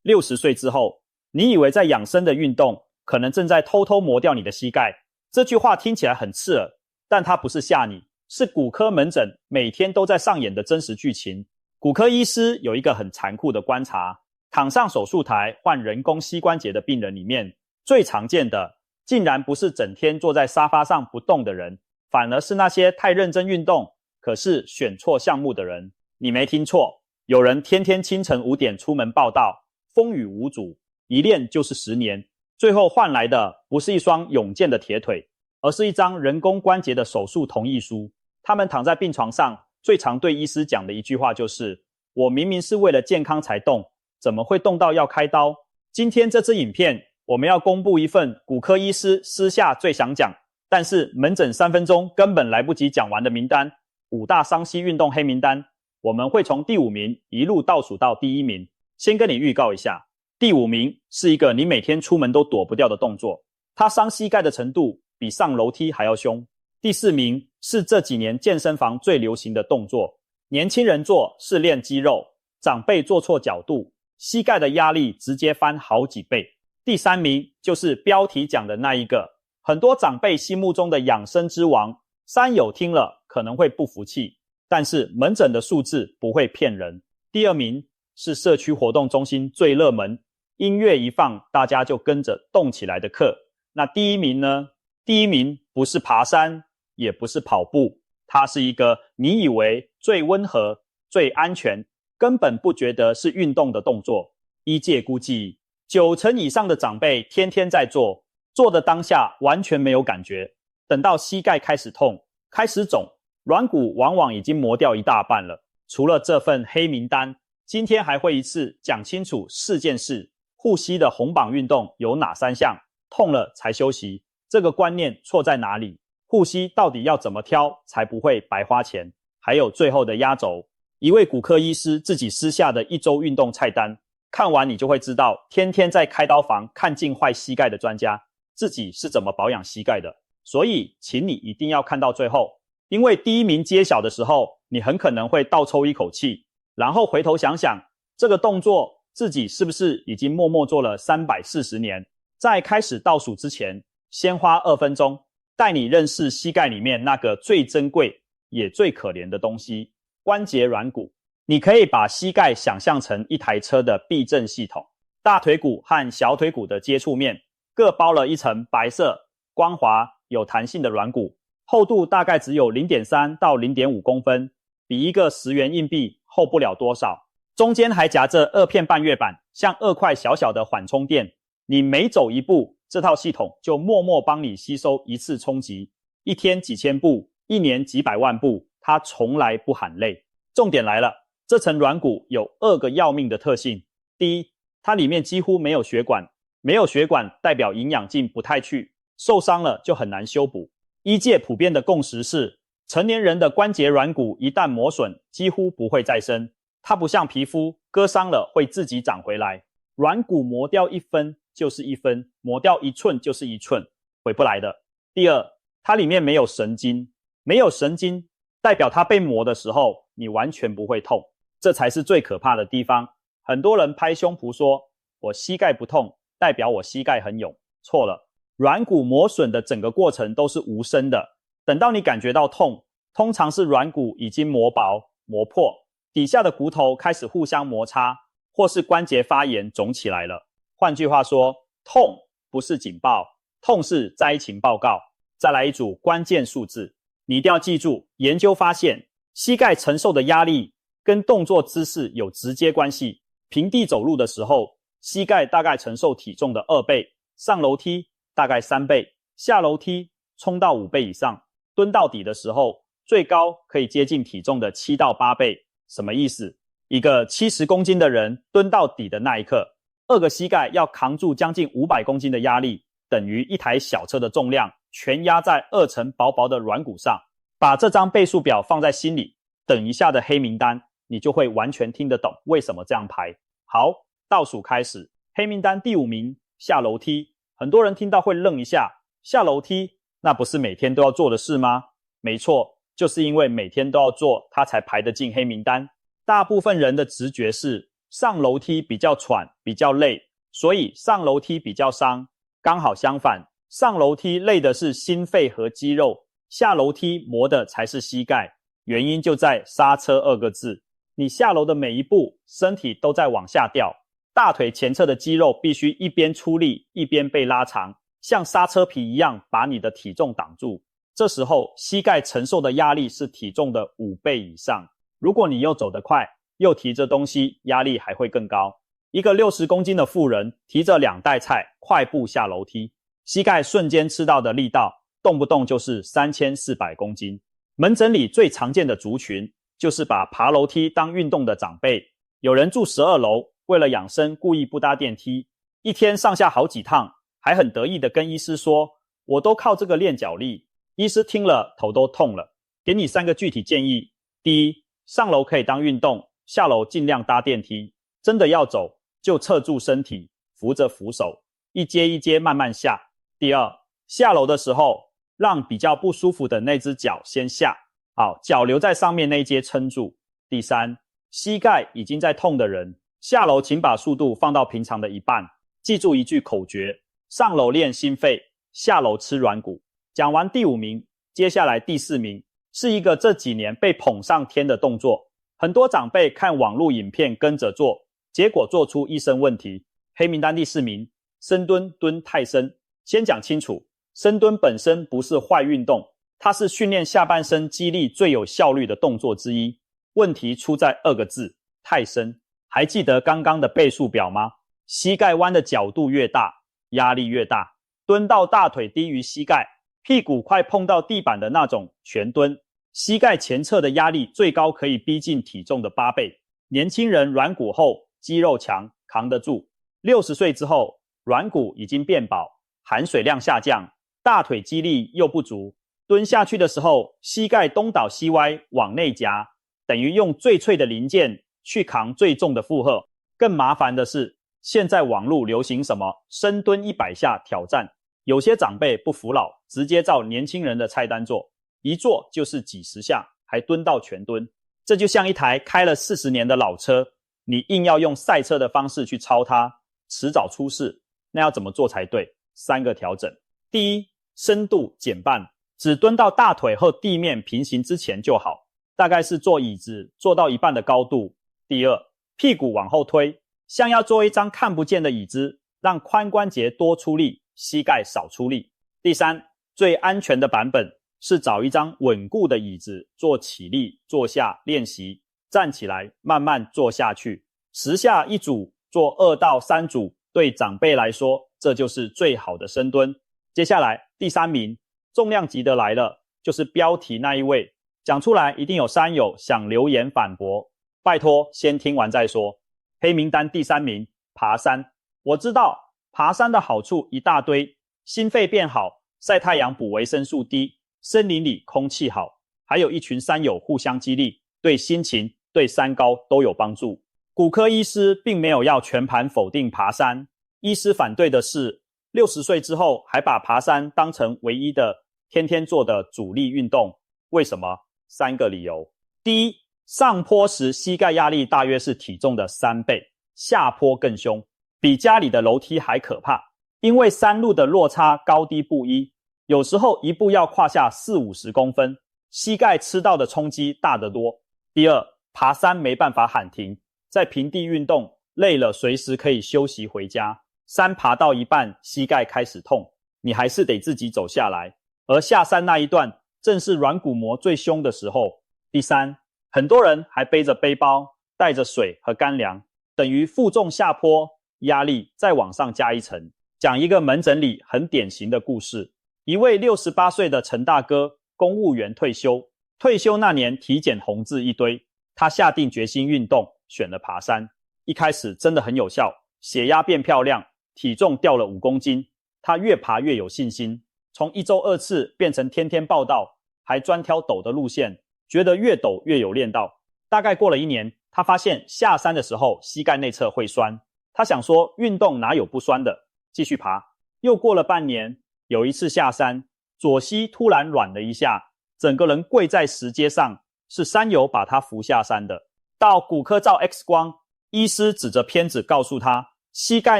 60岁之后，你以为在养生的运动，可能正在偷偷磨掉你的膝盖。这句话听起来很刺耳，但它不是吓你，是骨科门诊每天都在上演的真实剧情。骨科医师有一个很残酷的观察，躺上手术台换人工膝关节的病人里面，最常见的竟然不是整天坐在沙发上不动的人，反而是那些太认真运动，可是选错项目的人。你没听错，有人天天清晨5点出门报到，风雨无阻，一练就是10年，最后换来的不是一双勇健的铁腿，而是一张人工关节的手术同意书。他们躺在病床上，最常对医师讲的一句话就是：我明明是为了健康才动，怎么会动到要开刀？今天这支影片，我们要公布一份骨科医师私下最想讲，但是门诊3分钟根本来不及讲完的名单，5大伤膝运动黑名单。我们会从第5名一路倒数到第1名。先跟你预告一下，第5名是一个你每天出门都躲不掉的动作，它伤膝盖的程度比上楼梯还要凶。第4名是这几年健身房最流行的动作，年轻人做是练肌肉，长辈做错角度，膝盖的压力直接翻好几倍。第3名就是标题讲的那一个，很多长辈心目中的养生之王，山友听了可能会不服气，但是门诊的数字不会骗人。第2名是社区活动中心最热门，音乐一放大家就跟着动起来的课。那第1名呢？第1名不是爬山，也不是跑步，它是一个你以为最温和、最安全，根本不觉得是运动的动作。医界估计90%以上的长辈天天在做，做的当下完全没有感觉，等到膝盖开始痛、开始肿，软骨往往已经磨掉一大半了。除了这份黑名单，今天还会一次讲清楚4件事。护膝的红榜运动有哪3项？痛了才休息，这个观念错在哪里？护膝到底要怎么挑才不会白花钱？还有最后的压轴，一位骨科医师自己私下的1周运动菜单，看完你就会知道，天天在开刀房看尽坏膝盖的专家自己是怎么保养膝盖的。所以请你一定要看到最后，因为第1名揭晓的时候，你很可能会倒抽一口气，然后回头想想，这个动作自己是不是已经默默做了340年。在开始倒数之前，先花2分钟带你认识膝盖里面那个最珍贵也最可怜的东西——关节软骨。你可以把膝盖想象成一台车的避震系统，大腿骨和小腿骨的接触面各包了一层白色、光滑、有弹性的软骨，厚度大概只有 0.3 到 0.5 公分，比一个10元硬币厚不了多少。中间还夹着2片半月板，像2块小小的缓冲垫。你每走一步，这套系统就默默帮你吸收一次冲击。一天几千步，一年几百万步，它从来不喊累。重点来了，这层软骨有2个要命的特性。第一，它里面几乎没有血管，没有血管代表营养进不太去，受伤了就很难修补。医界普遍的共识是，成年人的关节软骨一旦磨损，几乎不会再生。它不像皮肤，割伤了会自己长回来。软骨磨掉1分就是1分，磨掉1寸就是1寸，回不来的。第二，它里面没有神经，没有神经代表它被磨的时候，你完全不会痛，这才是最可怕的地方。很多人拍胸脯说，我膝盖不痛，代表我膝盖很勇。错了，软骨磨损的整个过程都是无声的，等到你感觉到痛，通常是软骨已经磨薄、磨破，底下的骨头开始互相摩擦，或是关节发炎肿起来了。换句话说，痛不是警报，痛是灾情报告。再来一组关键数字，你一定要记住，研究发现，膝盖承受的压力跟动作姿势有直接关系。平地走路的时候，膝盖大概承受体重的2倍，上楼梯大概3倍，下楼梯冲到5倍以上，蹲到底的时候，最高可以接近体重的7到8倍。什么意思？一个70公斤的人蹲到底的那一刻，2个膝盖要扛住将近500公斤的压力，等于一台小车的重量全压在2层薄薄的软骨上。把这张倍数表放在心里，等一下的黑名单你就会完全听得懂为什么这样排。好，倒数开始。黑名单第5名，下楼梯。很多人听到会愣一下，下楼梯那不是每天都要做的事吗？没错，就是因为每天都要做，它才排得进黑名单。大部分人的直觉是上楼梯比较喘，比较累，所以上楼梯比较伤。刚好相反，上楼梯累的是心肺和肌肉，下楼梯磨的才是膝盖。原因就在刹车2个字。你下楼的每一步，身体都在往下掉，大腿前侧的肌肉必须一边出力，一边被拉长，像刹车皮一样把你的体重挡住。这时候膝盖承受的压力是体重的5倍以上。如果你又走得快，又提着东西，压力还会更高。一个60公斤的妇人提着2袋菜快步下楼梯，膝盖瞬间吃到的力道动不动就是3400公斤。门诊里最常见的族群就是把爬楼梯当运动的长辈。有人住12楼，为了养生故意不搭电梯，一天上下好几趟，还很得意地跟医师说，我都靠这个练脚力。医师听了头都痛了。给你3个具体建议。第一，上楼可以当运动，下楼尽量搭电梯。真的要走，就侧住身体，扶着扶手，一阶一阶慢慢下。第二，下楼的时候，让比较不舒服的那只脚先下，好，脚留在上面那一阶撑住。第三，膝盖已经在痛的人，下楼请把速度放到平常的1半。记住一句口诀：上楼练心肺，下楼吃软骨。讲完第5名，接下来第4名是一个这几年被捧上天的动作。很多长辈看网络影片跟着做，结果做出一身问题。黑名单第4名，深蹲蹲太深。先讲清楚，深蹲本身不是坏运动，它是训练下半身肌力最有效率的动作之一。问题出在2个字：太深。还记得刚刚的倍数表吗？膝盖弯的角度越大，压力越大。蹲到大腿低于膝盖，屁股快碰到地板的那种全蹲，膝盖前侧的压力最高可以逼近体重的8倍。年轻人软骨厚，肌肉强，扛得住。60岁之后，软骨已经变薄，含水量下降，大腿肌力又不足，蹲下去的时候，膝盖东倒西歪往内夹，等于用最脆的零件去扛最重的负荷。更麻烦的是，现在网络流行什么深蹲100下挑战，有些长辈不服老，直接照年轻人的菜单做，一做就是几十下，还蹲到全蹲。这就像一台开了40年的老车，你硬要用赛车的方式去超它，迟早出事。那要怎么做才对？3个调整。第一，深度减半，只蹲到大腿和地面平行之前就好，大概是坐椅子坐到1半的高度。第二，屁股往后推，像要做一张看不见的椅子，让髋关节多出力，膝盖少出力。第三，最安全的版本是找一张稳固的椅子做起立坐下练习，站起来慢慢坐下去，10下1组，做2到3组，对长辈来说这就是最好的深蹲。接下来第3名，重量级的来了，就是标题那一位，讲出来一定有山友想留言反驳，拜托先听完再说。黑名单第3名，爬山。我知道爬山的好处一大堆，心肺变好，晒太阳补维生素 D， 森林里空气好，还有一群山友互相激励，对心情对三高都有帮助。骨科医师并没有要全盘否定爬山，医师反对的是60岁之后还把爬山当成唯一的天天做的主力运动。为什么？3个理由。第一，上坡时膝盖压力大约是体重的3倍，下坡更凶，比家里的楼梯还可怕。因为山路的落差高低不一，有时候一步要跨下40-50公分，膝盖吃到的冲击大得多。第二，爬山没办法喊停，在平地运动累了随时可以休息回家，山爬到一半膝盖开始痛，你还是得自己走下来，而下山那一段正是软骨磨最凶的时候。第三，很多人还背着背包，带着水和干粮，等于负重下坡，压力再往上加一层。讲一个门诊里很典型的故事，一位68岁的陈大哥，公务员退休那年体检红字一堆，他下定决心运动，选了爬山。一开始真的很有效，血压变漂亮，体重掉了5公斤，他越爬越有信心，从1周2次变成天天报到，还专挑陡的路线，觉得越陡越有练到。大概过了1年，他发现下山的时候膝盖内侧会酸，他想说运动哪有不酸的，继续爬。又过了半年，有一次下山，左膝突然软了一下，整个人跪在石阶上，是山友把他扶下山的。到骨科照 X 光，医师指着片子告诉他，膝盖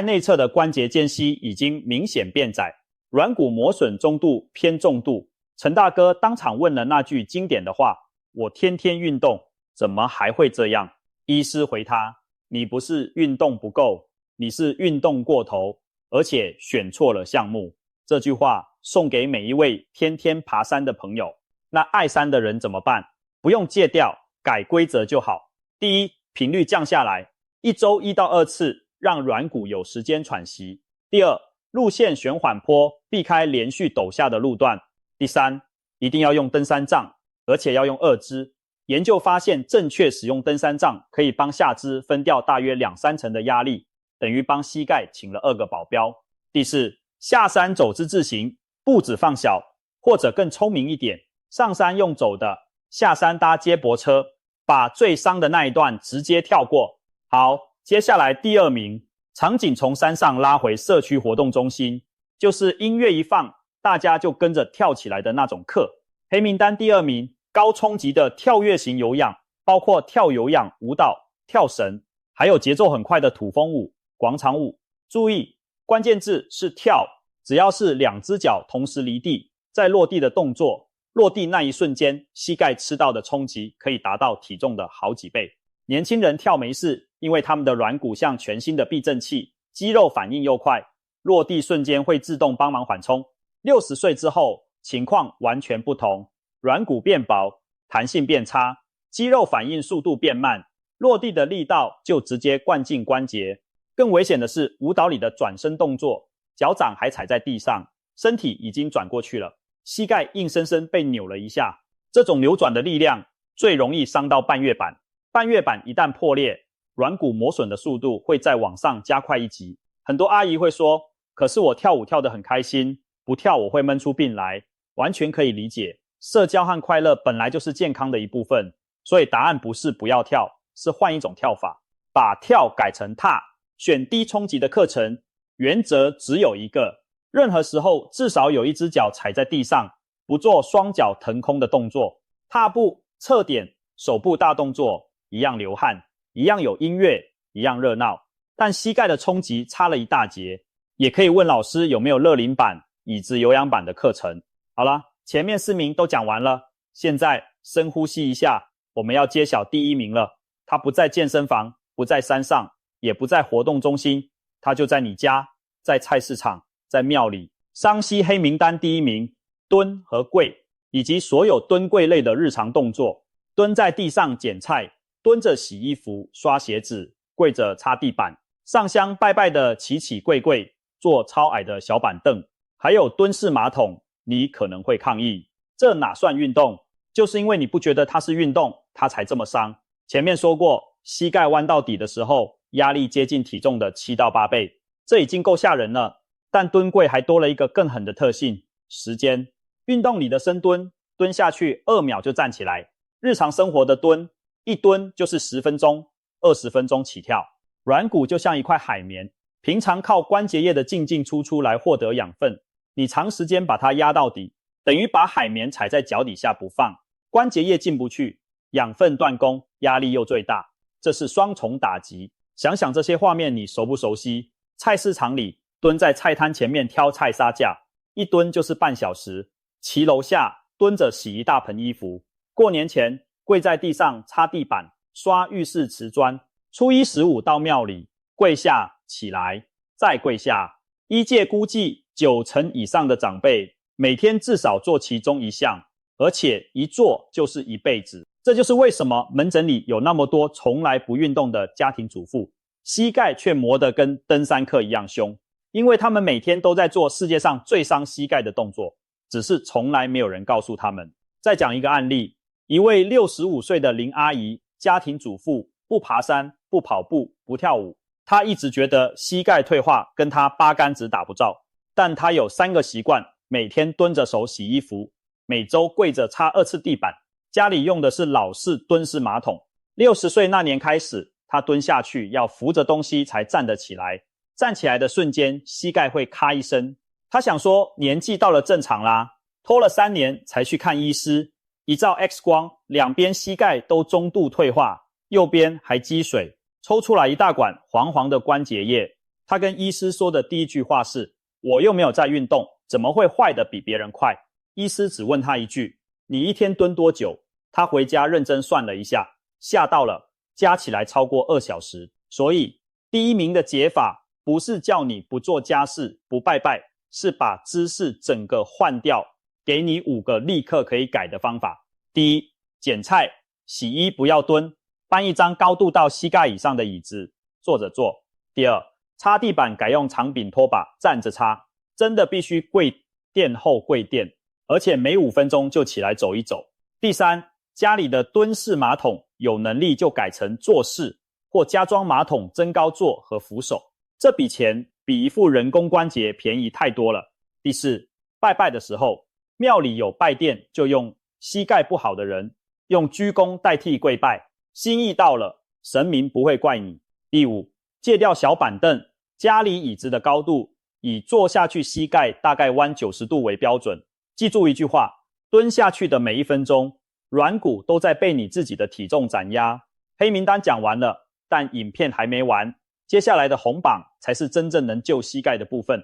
内侧的关节间隙已经明显变窄，软骨磨损中度偏重度。陈大哥当场问了那句经典的话：我天天运动，怎么还会这样？医师回他：你不是运动不够，你是运动过头，而且选错了项目。这句话送给每一位天天爬山的朋友。那爱山的人怎么办？不用戒掉，改规则就好。第一，频率降下来，1周1到2次，让软骨有时间喘息。第二，路线选缓坡，避开连续陡下的路段。第三，一定要用登山杖，而且要用2支。研究发现，正确使用登山杖可以帮下肢分掉大约2-3成的压力，等于帮膝盖请了2个保镖。第四，下山走之字形，步子放小，或者更聪明一点，上山用走的，下山搭接驳车，把最伤的那一段直接跳过。好，接下来第2名，场景从山上拉回社区活动中心，就是音乐一放，大家就跟着跳起来的那种课。黑名单第2名，高冲击的跳跃型有氧，包括跳有氧舞蹈、跳绳，还有节奏很快的土风舞、广场舞。注意，关键字是跳，只要是2只脚同时离地，在落地的动作，落地那一瞬间，膝盖吃到的冲击可以达到体重的好几倍。年轻人跳没事，因为他们的软骨像全新的避震器，肌肉反应又快，落地瞬间会自动帮忙缓冲。60岁之后，情况完全不同，软骨变薄，弹性变差，肌肉反应速度变慢，落地的力道就直接灌进关节。更危险的是，舞蹈里的转身动作，脚掌还踩在地上，身体已经转过去了，膝盖硬生生被扭了一下。这种扭转的力量最容易伤到半月板，半月板一旦破裂，软骨磨损的速度会再往上加快1级。很多阿姨会说，可是我跳舞跳得很开心，不跳我会闷出病来。完全可以理解，社交和快乐本来就是健康的一部分，所以答案不是不要跳，是换一种跳法，把跳改成踏，选低冲击的课程。原则只有一个，任何时候至少有1只脚踩在地上，不做双脚腾空的动作。踏步、侧点、手部大动作一样流汗，一样有音乐，一样热闹，但膝盖的冲击差了一大截。也可以问老师有没有乐龄版、椅子有氧版的课程。好了，前面4名都讲完了，现在深呼吸一下，我们要揭晓第1名了。他不在健身房，不在山上，也不在活动中心，他就在你家，在菜市场，在庙里。商西黑名单第1名，蹲和跪，以及所有蹲跪类的日常动作。蹲在地上捡菜，蹲着洗衣服、刷鞋子，跪着擦地板，上香拜拜的起起跪跪，坐超矮的小板凳，还有蹲式马桶。你可能会抗议，这哪算运动？就是因为你不觉得它是运动，它才这么伤。前面说过，膝盖弯到底的时候，压力接近体重的7到8倍，这已经够吓人了。但蹲跪还多了一个更狠的特性，时间。运动里的深蹲，蹲下去2秒就站起来；日常生活的蹲，一蹲就是10分钟、20分钟起跳。软骨就像一块海绵，平常靠关节液的进进出出来获得养分。你长时间把它压到底，等于把海绵踩在脚底下不放，关节液进不去，养分断供，压力又最大，这是双重打击。想想这些画面你熟不熟悉？菜市场里蹲在菜摊前面挑菜杀价，一蹲就是半小时；骑楼下蹲着洗一大盆衣服；过年前跪在地上擦地板、刷浴室瓷砖；初一15到庙里跪下起来再跪下。医界估计9成以上的长辈每天至少做其中一项，而且一做就是一辈子。这就是为什么门诊里有那么多从来不运动的家庭主妇，膝盖却磨得跟登山客一样凶，因为他们每天都在做世界上最伤膝盖的动作，只是从来没有人告诉他们。再讲一个案例，一位65岁的林阿姨，家庭主妇，不爬山，不跑步，不跳舞。她一直觉得膝盖退化跟她八竿子打不着，但她有3个习惯：每天蹲着手洗衣服，每周跪着擦2次地板，家里用的是老式蹲式马桶。60岁那年开始，她蹲下去要扶着东西才站得起来，站起来的瞬间膝盖会咔一声。她想说年纪到了正常啦，拖了3年才去看医师，一照 X 光，2边膝盖都中度退化，右边还积水，抽出来一大管黄黄的关节液。他跟医师说的第一句话是：我又没有在运动，怎么会坏得比别人快？医师只问他一句：你一天蹲多久？他回家认真算了一下，吓到了，加起来超过2小时。所以第一名的解法不是叫你不做家事不拜拜，是把姿势整个换掉，给你5个立刻可以改的方法。第一，捡菜，洗衣不要蹲，搬一张高度到膝盖以上的椅子坐着做。第二，擦地板改用长柄拖把站着擦，真的必须跪垫后跪垫，而且每5分钟就起来走一走。第三，家里的蹲式马桶有能力就改成坐式，或加装马桶增高座和扶手，这笔钱比一副人工关节便宜太多了。第四，拜拜的时候，庙里有拜垫就用膝盖不好的人用鞠躬代替跪拜，心意到了，神明不会怪你。第五，戒掉小板凳，家里椅子的高度以坐下去膝盖大概弯90度为标准。记住一句话，蹲下去的每1分钟，软骨都在被你自己的体重斩压。黑名单讲完了，但影片还没完，接下来的红榜才是真正能救膝盖的部分。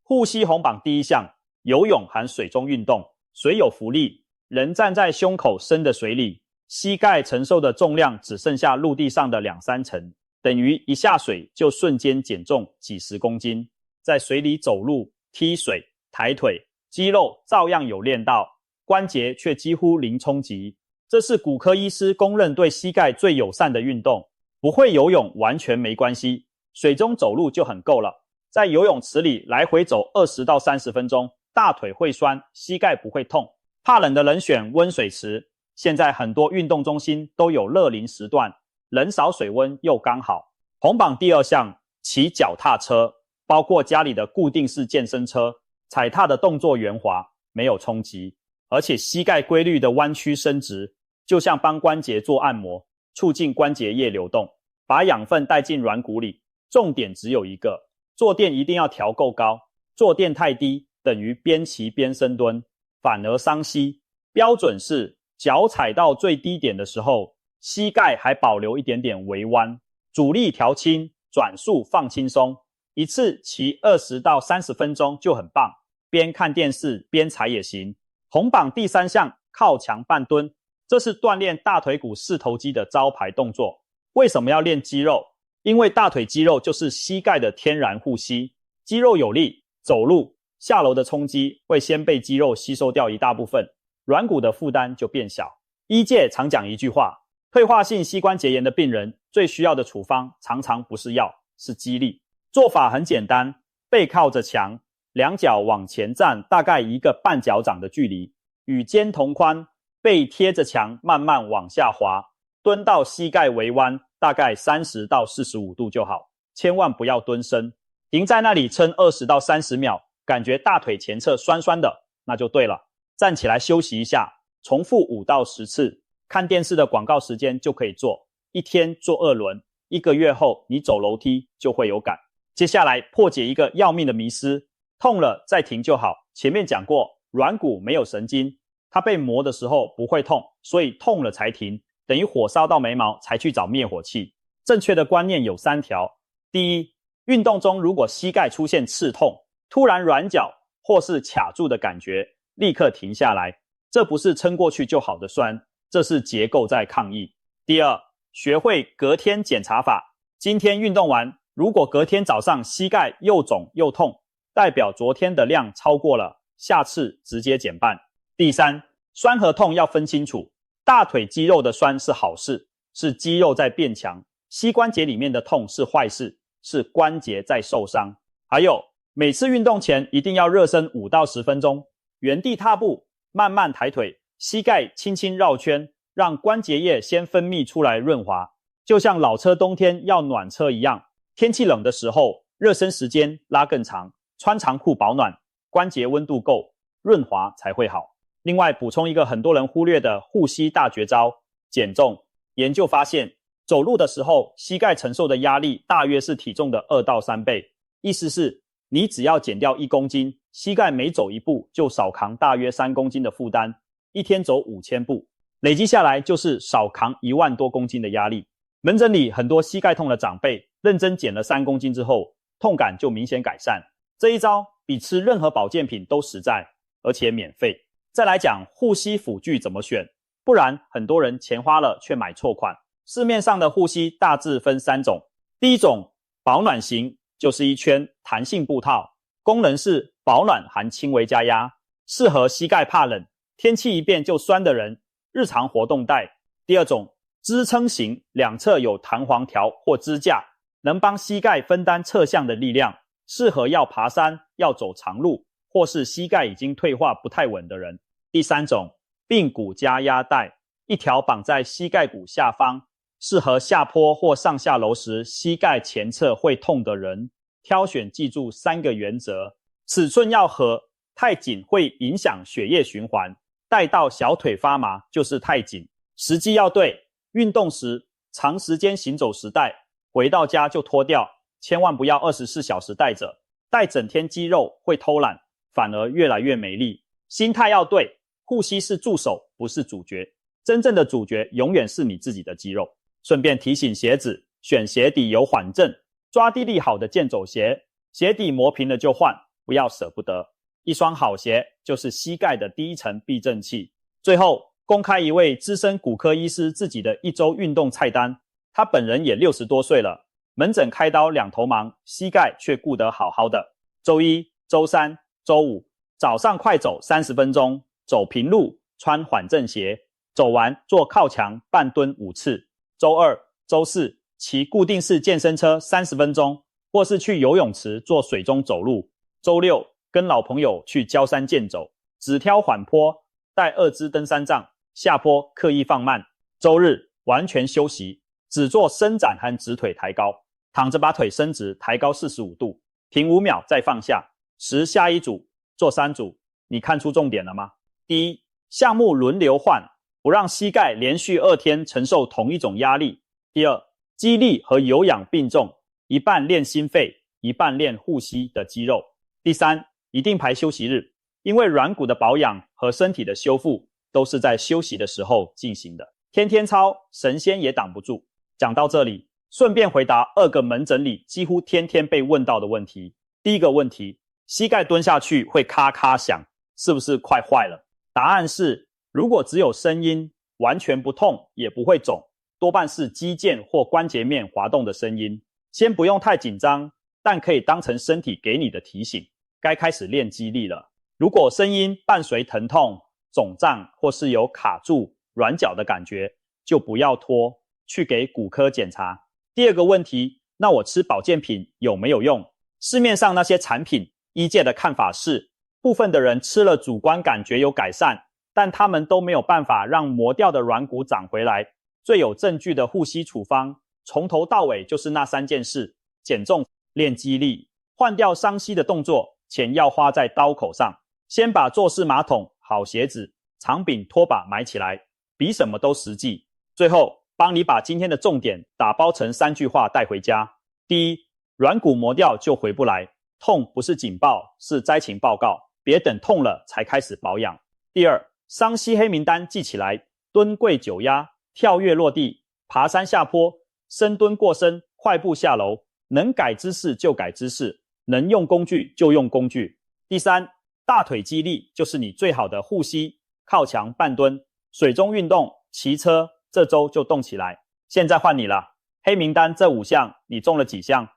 护膝红榜第一项，游泳含水中运动，水有浮力，人站在胸口深的水里，膝盖承受的重量只剩下陆地上的2-3成，等于一下水就瞬间减重几十公斤。在水里走路、踢水、抬腿，肌肉照样有练到，关节却几乎零冲击。这是骨科医师公认对膝盖最友善的运动。不会游泳完全没关系，水中走路就很够了。在游泳池里来回走20到30分钟，大腿会酸，膝盖不会痛。怕冷的人选温水池，现在很多运动中心都有热淋时段，人少水温又刚好。红榜第2项，骑脚踏车，包括家里的固定式健身车，踩踏的动作圆滑，没有冲击，而且膝盖规律的弯曲伸直，就像帮关节做按摩，促进关节液流动，把养分带进软骨里。重点只有一个，坐垫一定要调够高，坐垫太低等于边骑边深蹲，反而伤膝。标准是脚踩到最低点的时候，膝盖还保留一点点微弯，阻力调轻，转速放轻松，一次骑20到30分钟就很棒，边看电视边踩也行。红榜第3项，靠墙半蹲，这是锻炼大腿骨四头肌的招牌动作。为什么要练肌肉？因为大腿肌肉就是膝盖的天然护膝，肌肉有力，走路下楼的冲击会先被肌肉吸收掉一大部分，软骨的负担就变小。医界常讲一句话，退化性膝关节炎的病人最需要的处方常常不是药，是肌力。做法很简单，背靠着墙，2脚往前站大概1个半脚掌的距离，与肩同宽，背贴着墙慢慢往下滑，蹲到膝盖微弯，大概30到45度就好，千万不要蹲深。停在那里撑20到30秒，感觉大腿前侧酸酸的，那就对了。站起来休息一下，重复5到10次。看电视的广告时间就可以做，一天做2轮，1个月后你走楼梯就会有感。接下来破解一个要命的迷思，痛了再停就好。前面讲过，软骨没有神经，它被磨的时候不会痛，所以痛了才停，等于火烧到眉毛才去找灭火器。正确的观念有3条。第一，运动中如果膝盖出现刺痛，突然软脚或是卡住的感觉，立刻停下来，这不是撑过去就好的酸，这是结构在抗议。第二，学会隔天检查法。今天运动完，如果隔天早上膝盖又肿又痛，代表昨天的量超过了，下次直接减半。第三，酸和痛要分清楚，大腿肌肉的酸是好事，是肌肉在变强，膝关节里面的痛是坏事，是关节在受伤。还有，每次运动前一定要热身5到10分钟，原地踏步，慢慢抬腿，膝盖轻轻绕圈，让关节液先分泌出来润滑，就像老车冬天要暖车一样，天气冷的时候，热身时间拉更长，穿长裤保暖，关节温度够，润滑才会好。另外补充一个很多人忽略的护膝大绝招，减重。研究发现，走路的时候膝盖承受的压力大约是体重的2到3倍，意思是你只要减掉1公斤，膝盖每走1步就少扛大约3公斤的负担，一天走5000步，累积下来就是少扛1万多公斤的压力。门诊里很多膝盖痛的长辈，认真减了3公斤之后，痛感就明显改善。这一招比吃任何保健品都实在，而且免费。再来讲护膝辅具怎么选，不然很多人钱花了却买错款。市面上的护膝大致分3种，第一种保暖型，就是一圈弹性布套，功能是保暖含轻微加压，适合膝盖怕冷、天气一变就酸的人，日常活动戴。第二种支撑型，两侧有弹簧条或支架，能帮膝盖分担侧向的力量，适合要爬山、要走长路，或是膝盖已经退化不太稳的人。第三种髌骨加压带，一条绑在膝盖骨下方，适合下坡或上下楼时膝盖前侧会痛的人。挑选记住3个原则：尺寸要合，太紧会影响血液循环，戴到小腿发麻就是太紧。时机要对，运动时、长时间行走时戴，回到家就脱掉，千万不要24小时戴着，戴整天肌肉会偷懒，反而越来越没力。心态要对，护膝是助手，不是主角，真正的主角永远是你自己的肌肉。顺便提醒鞋子，选鞋底有缓震、抓地力好的健走鞋，鞋底磨平了就换，不要舍不得。一双好鞋就是膝盖的第一层避震器。最后公开一位资深骨科医师自己的1周运动菜单，他本人也60多岁了，门诊开刀2头忙，膝盖却顾得好好的。周1、周3、周5早上快走30分钟，走平路，穿缓震鞋，走完做靠墙半蹲5次。周2、周4骑固定式健身车30分钟，或是去游泳池做水中走路。周6跟老朋友去郊山健走，只挑缓坡，带2支登山杖，下坡刻意放慢。周日完全休息，只做伸展和直腿抬高，躺着把腿伸直，抬高45度，停5秒再放下。10下一组，做3组。你看出重点了吗？第一，项目轮流换，不让膝盖连续2天承受同一种压力。第二，肌力和有氧并重，一半练心肺，一半练护膝的肌肉。第三，一定排休息日，因为软骨的保养和身体的修复都是在休息的时候进行的。天天操，神仙也挡不住。讲到这里，顺便回答2个门诊里几乎天天被问到的问题。第一个问题，膝盖蹲下去会咔咔响，是不是快坏了？答案是，如果只有声音，完全不痛也不会肿，多半是肌腱或关节面滑动的声音。先不用太紧张，但可以当成身体给你的提醒，该开始练肌力了。如果声音伴随疼痛、肿胀或是有卡住、软脚的感觉，就不要拖，去给骨科检查。第二个问题，那我吃保健品有没有用？市面上那些产品，医界的看法是，部分的人吃了主观感觉有改善，但他们都没有办法让磨掉的软骨长回来。最有证据的护膝处方，从头到尾就是那3件事：减重、练肌力。换掉伤膝的动作，钱要花在刀口上。先把坐式马桶、好鞋子、长柄拖把买起来，比什么都实际。最后帮你把今天的重点打包成3句话带回家。第一，软骨磨掉就回不来，痛不是警报，是灾情报告，别等痛了才开始保养。第二，伤膝黑名单记起来：蹲跪久压、跳跃落地、爬山下坡、深蹲过身、快步下楼，能改姿势就改姿势，能用工具就用工具。第三，大腿肌力就是你最好的护膝，靠墙半蹲，水中运动、骑车，这周就动起来。现在换你了，黑名单这5项你中了几项？